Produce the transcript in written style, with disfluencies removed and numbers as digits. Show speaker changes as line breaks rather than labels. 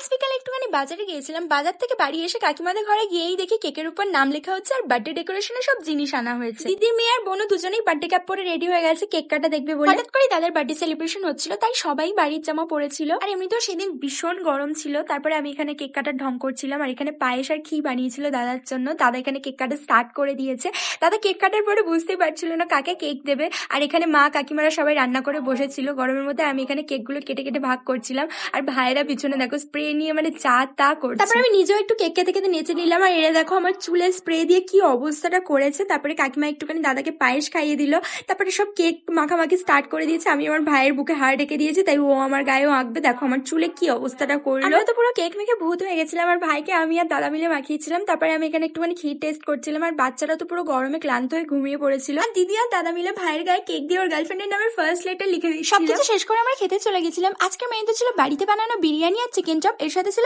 আজ বিকালে একটুখানি বাজারে গিয়েছিলাম। বাজার থেকে বাড়ি এসে কাকিমাদের ঘরে গিয়েই দেখি কেকের উপর নাম লেখা হচ্ছে আর বার্থডে ডেকোরেশনের সব জিনিস আনা হয়েছে। দিদি, মেয়ে আর বোনও দুজনেই বার্থডে ক্যাপ পরে রেডি হয়ে গেছে কেক কাটা দেখবে বলে। হঠাৎ করে তাদের বার্থডে সেলিব্রেশন হচ্ছিল, তাই সবাই বাড়ির জামা পরেছিল। আর এমনিতেও সেদিন ভীষণ গরম ছিল। তারপরে আমি এখানে কেক কাটার ঢং করছিলাম, আর এখানে পায়েস আর ঘি বানিয়েছিল দাদার জন্য। দাদা এখানে কেক কাটা স্টার্ট করে দিয়েছে। দাদা কেক কাটার পরে বুঝতেই পারছিল না কাকে কেক দেবে। আর এখানে মা কাকিমারা সবাই রান্না করে বসেছিল গরমের মধ্যে। আমি এখানে কেকগুলো কেটে কেটে ভাগ করছিলাম, আর ভাইয়েরা পিছনে দেখো স্প্রে নিয়ে মানে যা তা করছে। তারপরে আমি নিজেও একটু কেক খেতে খেতে নেচে নিলাম, আর এরা দেখো আমার চুলে স্প্রে দিয়ে কি অবস্থাটা করেছে। তারপরে কাকিমা একটুখানি দাদাকে পায়েস খাইয়ে দিল। তারপরে সব কেক মাখামাখি স্টার্ট করে দিয়েছে। আমি আমার ভাইয়ের বুকে হাড় রেখে দিয়েছি, তাই ও আমার গায়েও আঁকবে। দেখো আমার চুলে কি অবস্থাটা করলো। আমরা তো পুরো কেক মেখে ভূত হয়ে গেছিলাম, আর ভাইকে আমি আর দাদা মিলে মাখিয়েছিলাম। তারপরে আমি এখানে একটুখানি ক্ষীর টেস্ট করছিলাম, আর বাচ্চারা তো পুরো গরমে ক্লান্ত হয়ে ঘুমিয়ে পড়েছিল। আর দিদি আর দাদা মিলে ভাইয়ের গায়ে কেক দিয়ে ওর গার্লফ্রেন্ডের নামের ফার্স্ট লেটার লিখে দিয়েছিল। সবকিছু শেষ করে আমরা খেতে চলে গেছিলাম। আজকের মেনুতে ছিল বাড়িতে বানানো বিরিয়ানি আর চিকেন চপ, এর সাথে ছিল